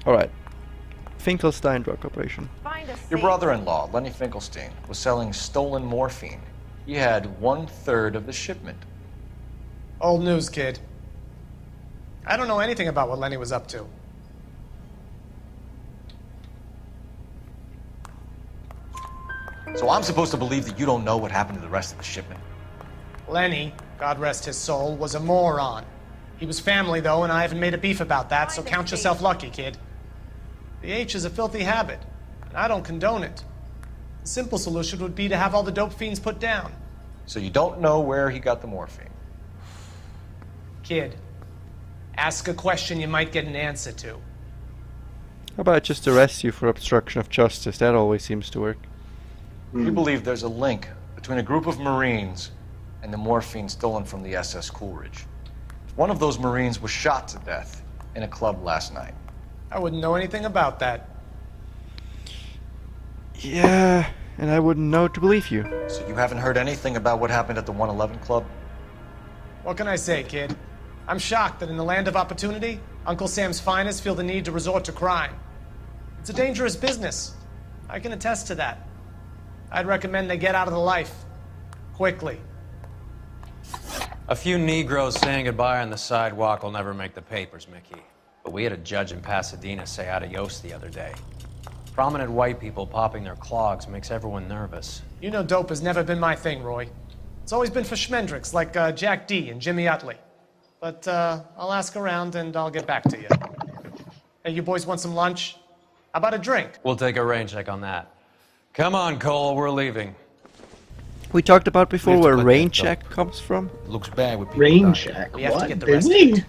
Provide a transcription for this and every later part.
Alright. Finkelstein drug operation. Your brother-in-law, Lenny Finkelstein, was selling stolen morphine. He had 1/3 of the shipment. Old news, kid. I don't know anything about what Lenny was up to. So I'm supposed to believe that you don't know what happened to the rest of the shipment? Lenny, God rest his soul, was a moron. He was family, though, and I haven't made a beef about that, so count yourself lucky, kid. The H is a filthy habit, and I don't condone it. The simple solution would be to have all the dope fiends put down. So you don't know where he got the morphine? Kid, ask a question you might get an answer to. How about I just arrest you for obstruction of justice? That always seems to work. You believe there's a link between a group of Marines and the morphine stolen from the SS Coolidge. One of those Marines was shot to death in a club last night. I wouldn't know anything about that. Yeah, and I wouldn't know to believe you. So you haven't heard anything about what happened at the 111 Club? What can I say, kid? I'm shocked that in the land of opportunity, Uncle Sam's finest feel the need to resort to crime. It's a dangerous business. I can attest to that. I'd recommend they get out of the life. Quickly. A few Negroes saying goodbye on the sidewalk will never make the papers, Mickey. But we had a judge in Pasadena say adios the other day. Prominent white people popping their clogs makes everyone nervous. You know dope has never been my thing, Roy. It's always been for schmendricks like Jack D. and Jimmy Utley. But I'll ask around and I'll get back to you. Hey, you boys want some lunch? How about a drink? We'll take a rain check on that. Come on, Cole, we're leaving. We talked about before We have to where put rain that check comes from. It looks bad with people Rain dying. check. We have to What? get the Did rest of we? it.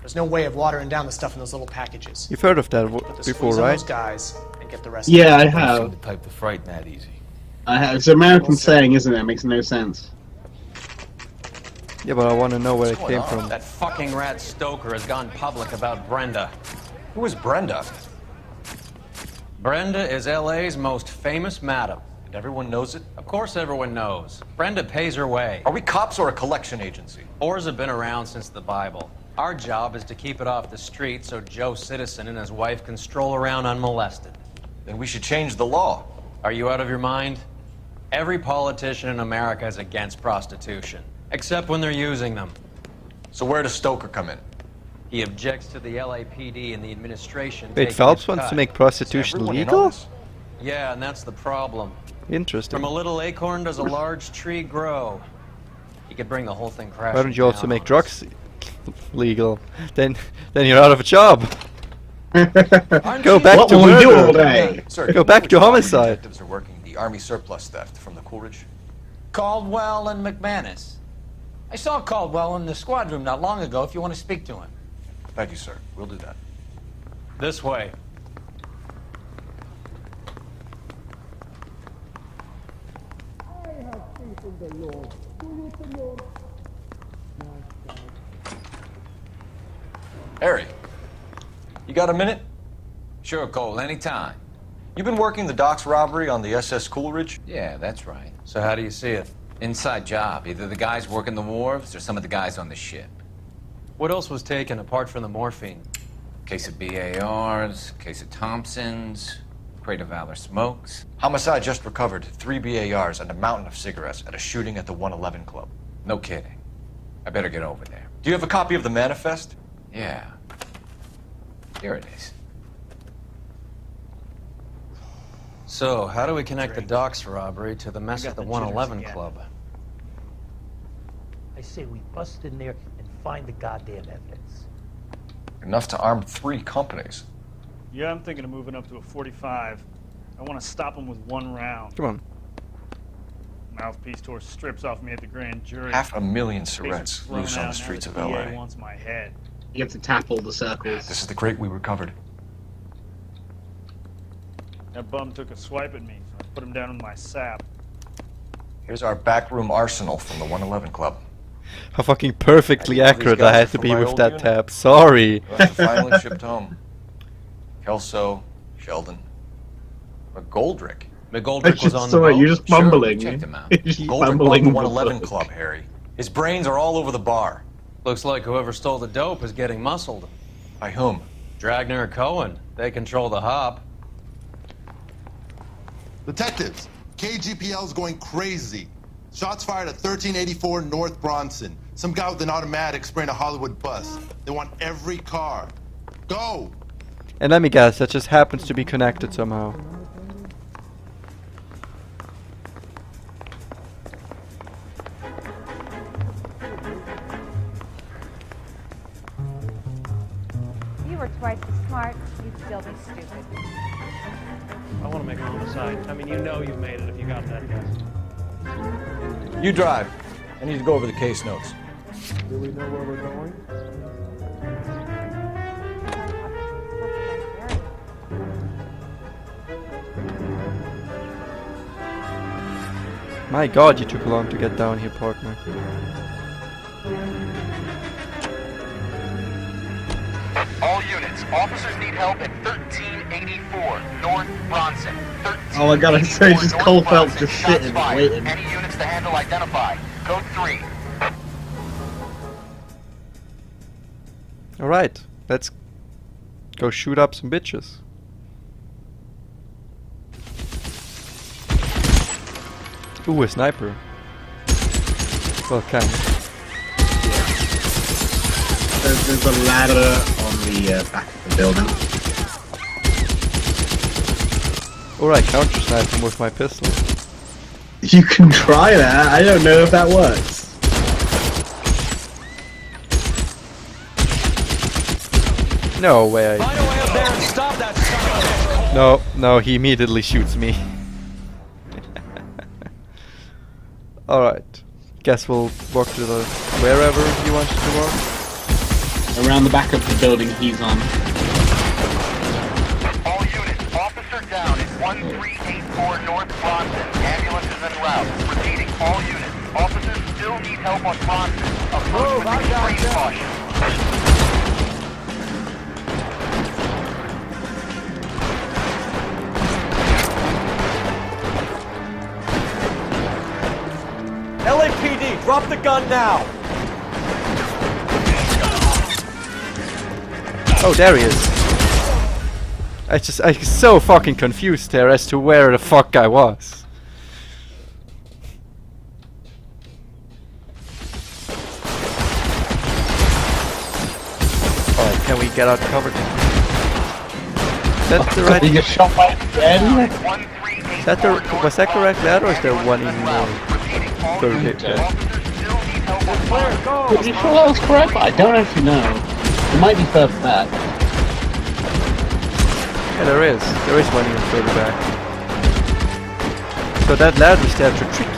There's no way of watering down the stuff in those little packages. You've heard of that Put the before, squeeze on right? those guys and get the rest Yeah, of I it. Don't seem have. the type to frighten that easy. I have. It's an American saying, isn't it? It makes no sense. Yeah, but I want to know where it What's came going on? from. That fucking rat Stoker has gone public about Brenda. Who is Brenda? Brenda is LA's most famous madam. And everyone knows it? Of course everyone knows. Brenda pays her way. Are we cops or a collection agency? Whores have been around since the Bible. Our job is to keep it off the street so Joe Citizen and his wife can stroll around unmolested. Then we should change the law. Are you out of your mind? Every politician in America is against prostitution, except when they're using them. So where does Stoker come in? He objects to the LAPD and the administration. Wait, taking Phelps his wants to cut. make prostitution Everyone in on legal? this? Yeah, and that's the problem. Interesting. From a little acorn does a large tree grow. He could bring the whole thing crashing Why don't you also down make on drugs legal? Then you're out of a job. Go back What to will we do murder. all day? Sir, Go back to which Army homicide. detectives are working the Army surplus theft from the Coolidge? Caldwell and McManus. I saw Caldwell in the squad room not long ago if you want to speak to him. Thank you, sir. We'll do that. This way. Harry, you got a minute? Sure, Cole, anytime. You've been working the docks robbery on the SS Coolidge? Yeah, that's right. So how do you see it? Inside job. Either the guys working the wharves or some of the guys on the ship. What else was taken apart from the morphine? Case of BARs, case of Thompsons, crate of Valor smokes. Homicide just recovered 3 BARs and a mountain of cigarettes at a shooting at the 111 Club. No kidding. I better get over there. Do you have a copy of the manifest? Yeah. Here it is. So, how do we connect the docks robbery to the mess You at the got the 111 jitters again. Club? I say we bust in there and find the goddamn evidence. Enough to arm 3 companies. Yeah, I'm thinking of moving up to a 45. I want to stop him with 1 round. Come on. Mouthpiece tore strips off me at the grand jury. 500,000 Case cigarettes was thrown loose on out, the now streets of DA LA. wants my head. You have to tap all the circles. This is the crate we recovered. That bum took a swipe at me, so I put him down in my sap. Here's our backroom arsenal from the 111 Club. How fucking perfectly I think all these accurate I guys are had to from be my with old that unit. tab. Sorry. Finally shipped home. Kelso, Sheldon, McGoldrick. I McGoldrick was just on the saw it. boat. You're just Sure, mumbling. check them out. You're just Goldrick bought mumbling the the 111 book. Club, Harry. His brains are all over the bar. Looks like whoever stole the dope is getting muscled. By whom? Dragner or Cohen. They control the hub. Detectives, KGPL's going crazy. Shots fired at 1384 North Bronson. Some guy with an automatic spraying a Hollywood bus. They want every car. Go! And let me guess, that just happens to be connected somehow. If you were twice as smart, you'd still be stupid. I want to make a homicide. I mean, you know you've made it if you got that guess. You drive. I need to go over the case notes. Do we know where we're going? My god, you took long to get down here, partner. All units, officers need help at 1384 North Bronson. Oh, I gotta say, just Cole Phelps just Shots sitting, fired. waiting. Any units to handle identify. Code 3. Alright, let's go shoot up some bitches. Ooh, a sniper. Well, kind of. There's a ladder on the back of the building. Alright, counter snipe him with my pistol. You can try that. I don't know if that works. No way. Find a way up there and stop that son of a bitch. No, no, he immediately shoots me. Alright. Guess we'll walk to the wherever he wants to walk. Around the back of the building he's on. All units, officer down at 1384 North Bronson. Ambulance is en route. Repeating, all units, officers still need help on Bronson. Approach with extreme caution. LAPD, drop the gun now. Oh, there he is. I'm so fucking confused there as to where the fuck I was. Alright, can we get out covered? Is that the right? He get shot by a friend? Is that the, was that correct ladder or is there one even more? Third hit there. Pretty sure that was correct, but I don't actually know. It might be further back. Yeah, there is. There is one even further back. So that ladder's there to trick you.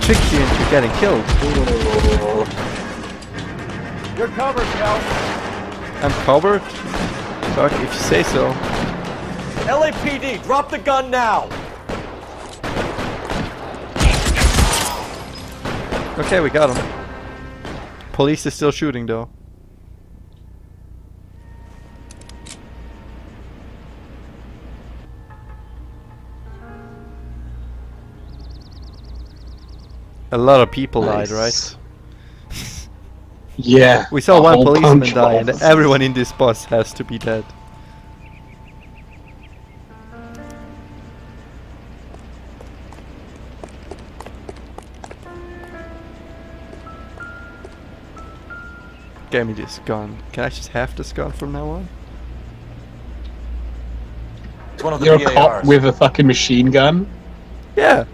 Trick you into getting killed. You're covered, Cal. I'm covered? Fuck, if you say so. LAPD, drop the gun now. Okay, we got him. Police is still shooting though. A lot of people died, right? Yeah. We saw a one whole policeman bunch die, of and everyone in this bus has to be dead. Give me this gun. Can I just have this gun from now on? It's one of the You're a cop BARs. with a fucking machine gun? Yeah.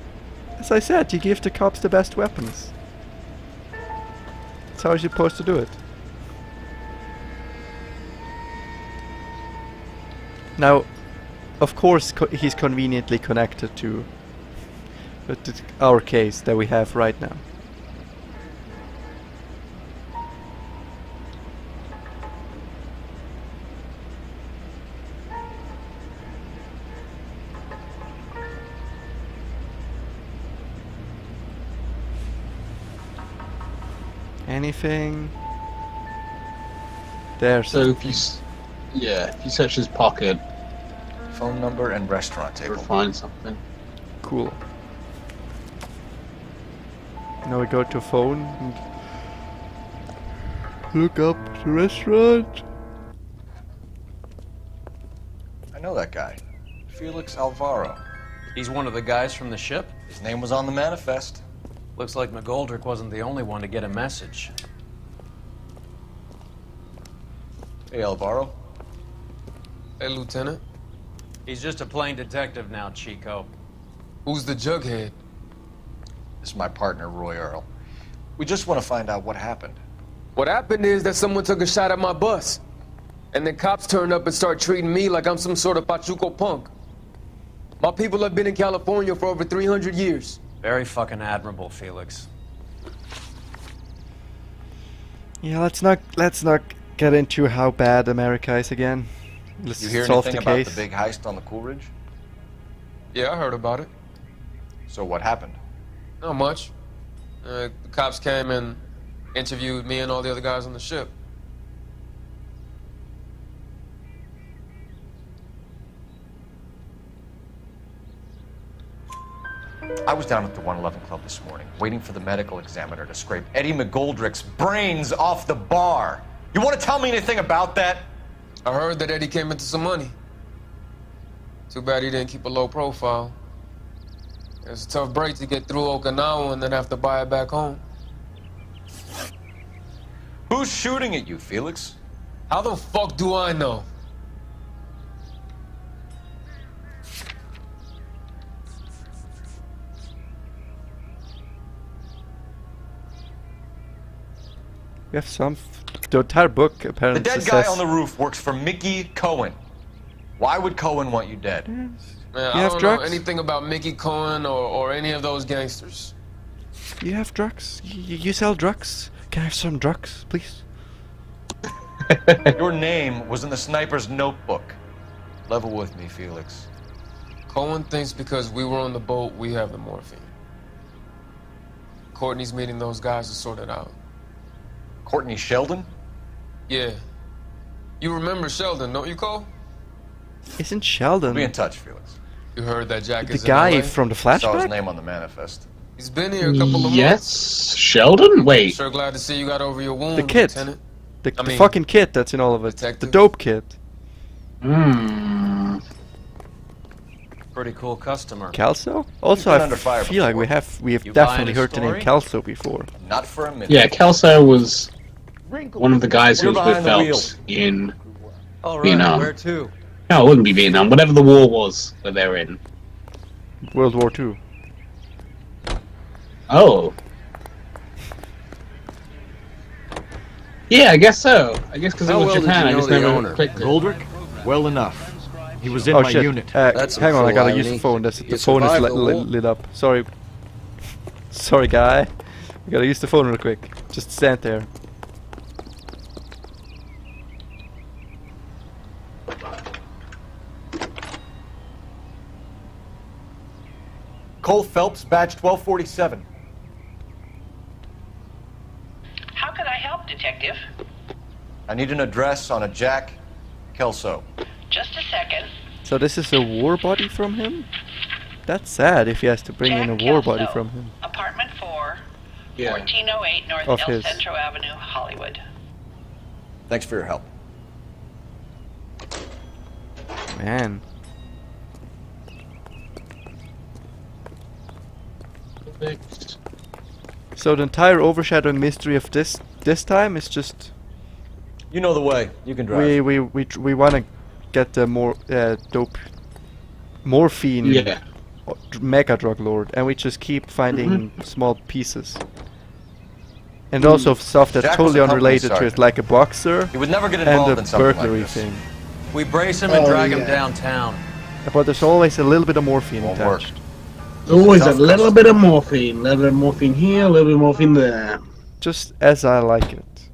As I said, you give the cops the best weapons. That's how you're supposed to do it. Now, of course, he's conveniently connected to our case that we have right now. Anything? There. So if you, if you search his pocket, Phone number and restaurant you'll table. find something. Cool. Now we go to phone and look up the restaurant. know that guy. Felix Alvaro. He's one of the guys from the ship? His name was on the manifest. Looks like McGoldrick wasn't the only one to get a message. Hey, Alvaro. Hey, Lieutenant. He's just a plain detective now, Chico. Who's the jughead? This is my partner, Roy Earl. We just want to find out what happened. What happened is that someone took a shot at my bus. And then cops turned up and start treating me like I'm some sort of Pachuco punk. My people have been in California for over 300 years. Very fucking admirable, Felix. Yeah, let's not get into how bad America is again. Let's You hear solve anything the about case. the big heist on the Coolidge? Yeah, I heard about it. So what happened? Not much. The cops came and interviewed me and all the other guys on the ship. I was down at the 111 Club this morning, waiting for the medical examiner to scrape Eddie McGoldrick's brains off the bar. You want to tell me anything about that? I heard that Eddie came into some money. Too bad he didn't keep a low profile. It's a tough break to get through Okinawa and then have to buy it back home. Who's shooting at you, Felix? How the fuck do I know? We have the entire book apparently The dead guy says on the roof works for Mickey Cohen. Why would Cohen want you dead? Man, You I have don't drugs? know anything about Mickey Cohen or any of those gangsters. You have drugs? You sell drugs? Can I have some drugs, please? Your name was in the sniper's notebook. Level with me, Felix. Cohen thinks because we were on the boat, we have the morphine. Courtney's meeting those guys to sort it out. Courtney Sheldon? Yeah. You remember Sheldon, don't you, Cole? Isn't Sheldon Be in touch, Felix. You heard that Jack the is guy in LA? from the Saw his flashback? name on the manifest. He's been here a couple of months. Yes, Sheldon. Wait, Sure glad to see you got over your wound, The kid. Lieutenant. The I mean, fucking kid that's in all of it. detective. The dope kid. Pretty cool customer. Calso? Also, been I under fire feel like before. we have You definitely buying heard his the name story? Calso before. Not for a minute. yeah, Kelso was one of the guys who We're was with behind the Phelps in All right, Vietnam. where to? No, it wouldn't be Vietnam. Whatever the war was that they were in. World War II. Oh. Yeah, I guess so. I guess because it was Japan. I just never clicked it. Goldrick? Well enough. He was in Oh my shit. unit. That's some Hang on, I cool gotta irony. use the phone. The You phone is survived the war. lit up. Sorry. Sorry, guy. I gotta use the phone real quick. Just stand there. Cole Phelps, badge 1247. How can I help, Detective? I need an address on a Jack Kelso. Just a second. So this is a war body from him? That's sad if he has to bring in a Jack war Kelso, body from him. Apartment 4, Yeah. 1408 North Of El his. Centro Avenue, Hollywood. Thanks for your help. Man. So the entire overshadowing mystery of this time is just You know the way. You can drive. we want to get the more dope morphine Yeah. mega drug lord, and we just keep finding small pieces. And also stuff that's Jack was totally a company unrelated to it, sergeant. like a boxer He would never get and involved the in something burglary like this. thing. We brace him and Oh, drag him yeah. downtown. But there's always a little bit of morphine Won't work. attached. Always a Tough little customer. bit of morphine. A little bit of morphine here, a little bit of morphine there. Just as I like it.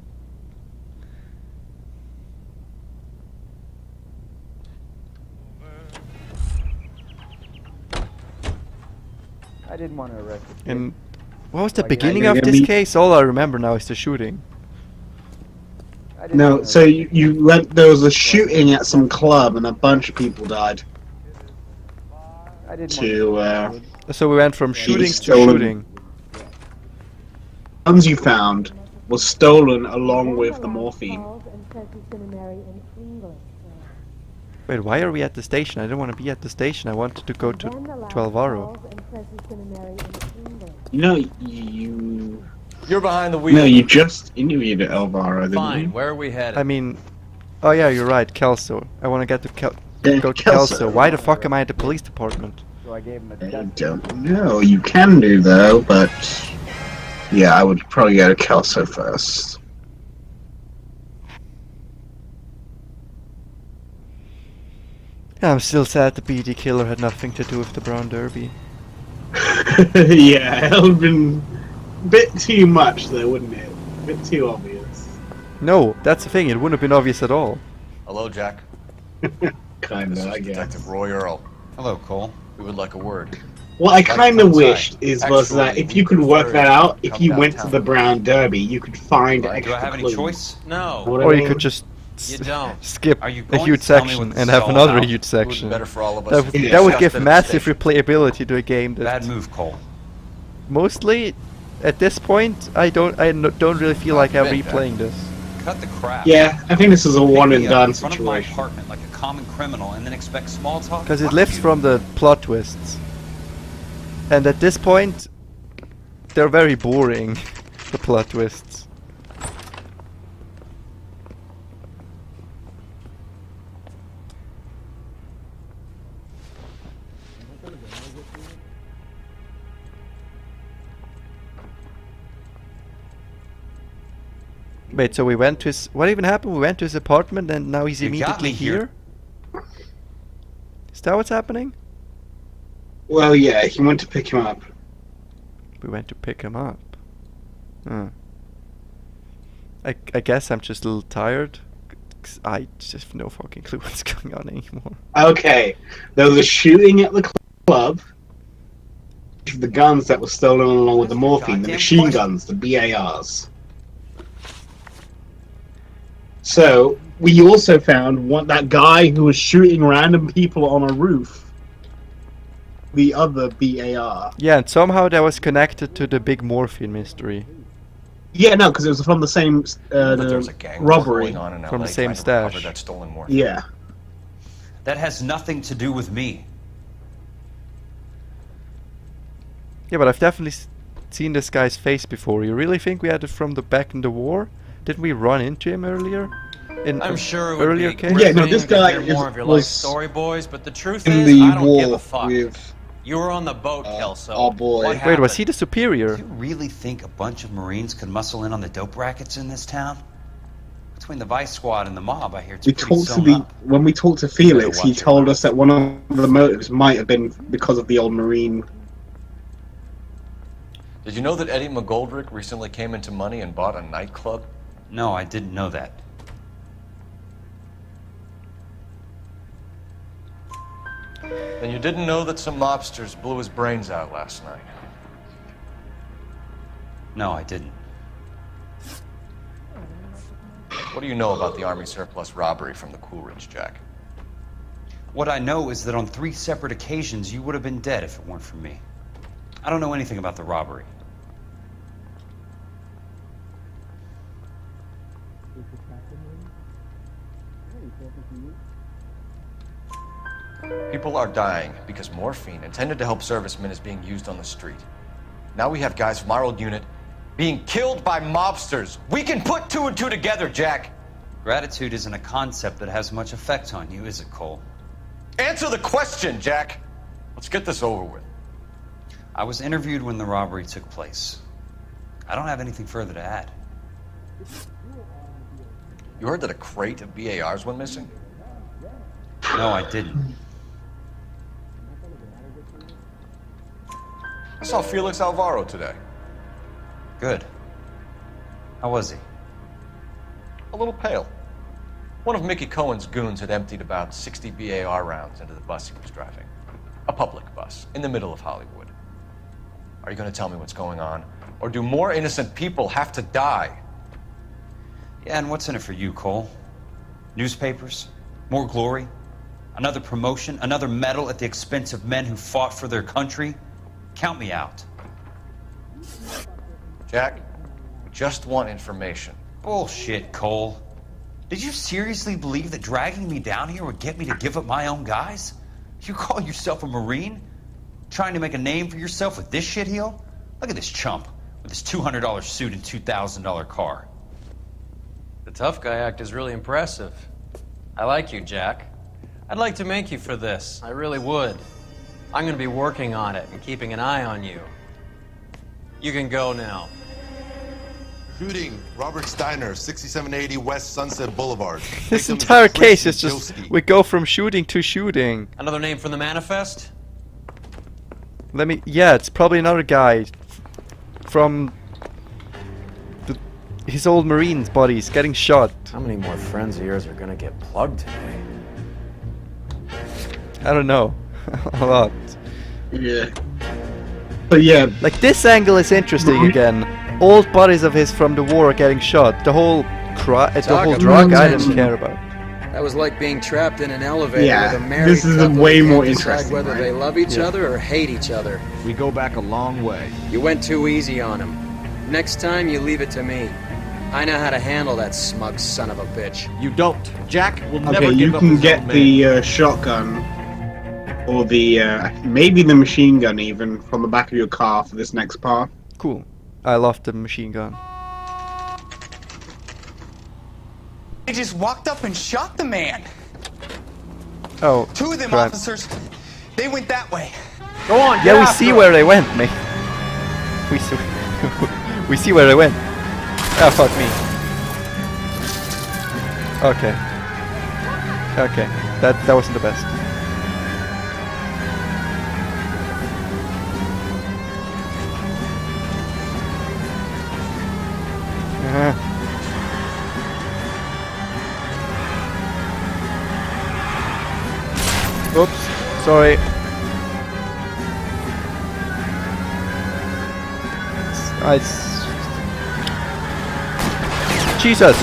I didn't want to arrest you. And what was the Like, beginning you're of gonna this be- case? All I remember now is the shooting. No, so you went. There was a shooting at some club, and a bunch of people died. I didn't To So we went from shooting to stolen. shooting. guns you found was stolen along with the morphine. Wait, why are we at the station? I don't want to be at the station. I wanted to go to 12 Aro. No, you... You're behind the wheel. No, you just interviewed Elvira, didn't Fine, you? where are we headed? I mean... Oh yeah, you're right, Kelso. I want to get to Yeah, go to Kelso. Kelso. Why the fuck am I at the police department? So I gave him a I test. don't know. You can do, though, but... Yeah, I would probably go to Kelso first. I'm still sad the BD killer had nothing to do with the Brown Derby. Yeah, it would have been a bit too much, though, wouldn't it? A bit too obvious. No, that's the thing. It wouldn't have been obvious at all. Hello, Jack. Kinda, This is I guess. Detective Roy Earl. Hello, Cole. We would like a word. What I kind of Outside. wished was that Actually, if you could we work prefer that out, you if come you went to downtown. the Brown Derby, you could find Right. extra Do I have any clues. choice? No. What I Or you mean? could just You don't. skip Are you a going huge to tell me section what and this have is all another about? huge It would section. be better for all of us. That, if would- we that would discussed give it at the massive station. replayability to a game that Bad move, Cole. mostly at this point I don't really feel like I'm admit that. replaying this. Cut the crap. Yeah, I think this is a Pick one me and up done in front of my situation. apartment like a common criminal and then expect small talk? Because it Fuck lives you. from the plot twists. And at this point, they're very boring, the plot twists. Wait, so we went to his... What even happened? We went to his apartment and now he's You got immediately me here. here? Is that what's happening? Well, yeah, he went to pick him up. We went to pick him up. Huh. I guess I'm just a little tired. 'Cause I just have no fucking clue what's going on anymore. Okay, there was a shooting at the club. The guns that were stolen along with the morphine, the Goddamn machine question. guns, the BARs. So, we also found that guy who was shooting random people on a roof. The other BAR. Yeah, and somehow that was connected to the big morphine mystery. Yeah, no, because it was from the same But there was a gang war robbery. going on in LA From the same trying to recover stash. that stolen morphine. Yeah. That has nothing to do with me. Yeah, but I've definitely seen this guy's face before. You really think we had it from the back in the war? Didn't we run into him earlier? In I'm a sure it would earlier be case? Yeah, no, gripping this to guy hear is- more of your was life story, boys, but the truth In is, the I don't give a war fuck. with You were on the boat, Kelso. our boy. What Wait, Wait, happened? was he the superior? Do you really think a bunch of Marines could muscle in on the dope rackets in this town? Between the Vice Squad and the mob, I hear it's We pretty talked to sewn the up. when we talked to Felix, he watch your told mouth. us that one of the motives might have been because of the old Marine. Did you know that Eddie McGoldrick recently came into money and bought a nightclub? No, I didn't know that. Then you didn't know that some mobsters blew his brains out last night. No, I didn't. What do you know about the Army surplus robbery from the Coolidge, Jack? What I know is that on 3 separate occasions you would have been dead if it weren't for me. I don't know anything about the robbery. People are dying because morphine intended to help servicemen is being used on the street. Now we have guys from our old unit being killed by mobsters. We can put 2 and 2 together, Jack. Gratitude isn't a concept that has much effect on you, is it, Cole? Answer the question, Jack. Let's get this over with. I was interviewed when the robbery took place. I don't have anything further to add. You heard that a crate of BARs went missing? No, I didn't. I saw Felix Alvaro today. Good. How was he? A little pale. One of Mickey Cohen's goons had emptied about 60 BAR rounds into the bus he was driving. A public bus, in the middle of Hollywood. Are you going to tell me what's going on? Or do more innocent people have to die? Yeah, and what's in it for you, Cole? Newspapers? More glory? Another promotion? Another medal at the expense of men who fought for their country? Count me out. Jack, we just want information. Bullshit, Cole. Did you seriously believe that dragging me down here would get me to give up my own guys? You call yourself a Marine? Trying to make a name for yourself with this shitheel? Look at this chump with his $200 suit and $2,000 car. The tough guy act is really impressive. I like you, Jack. I'd like to make you for this. I really would. I'm gonna be working on it and keeping an eye on you. You can go now. Shooting Robert Steiner, 6780 West Sunset Boulevard. This Victim entire is case is Christian just Joski. we go from shooting to shooting. Another name from the manifest? Let me. Yeah, it's probably another guy from his old Marines buddies getting shot. How many more friends of yours are gonna get plugged today? I don't know. A lot. Yeah. But yeah. Like this angle is interesting again. Old buddies of his from the war are getting shot. The whole drug I didn't care about. That was like being trapped in an elevator Yeah, with a married this is couple way who more can't decide interesting, whether right? they love each Yeah. other or hate each other. We go back a long way. You went too easy on him. Next time, you leave it to me. I know how to handle that smug son of a bitch. You don't. Jack will never Okay, give you up can his get own the man. shotgun or the maybe the machine gun even from the back of your car for this next part. Cool. I love the machine gun. They just walked up and shot the man. Oh. Two of them crap. officers, they went that way. Go on, Yeah, we see where they went, mate. We see. We see where they went. Ah, fuck me. Okay. Okay. That wasn't the best. Oops. Sorry. Jesus!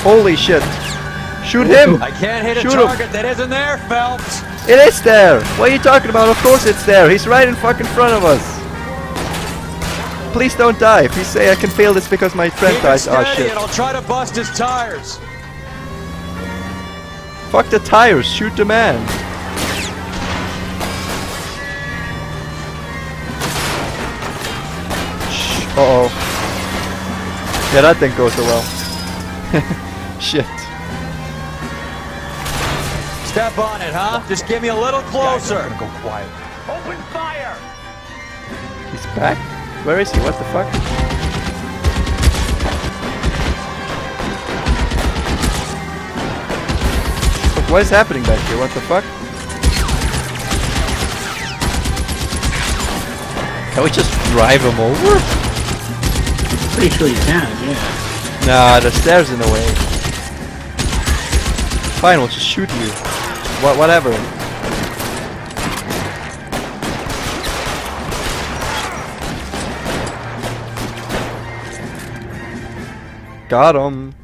Holy shit! Shoot him! I can't hit a Shoot him. target that isn't there, Phelps! It is there! What are you talking about? Of course it's there! He's right in fucking front of us! Please don't die. If you say I can fail this because my friend Keep it dies, oh steady shit. and I'll try to bust his tires. Fuck the tires, shoot the man. Shh. Uh-oh. Yeah, that didn't go so well. Shit. Step on it, huh? Just get me a little closer. Go quiet. Open fire! He's back? Where is he? What the fuck? What is happening back here? What the fuck? Can we just drive him over? Pretty sure you can, yeah. Nah, the stairs in the way. Fine, we'll just shoot you. Whatever. Got him.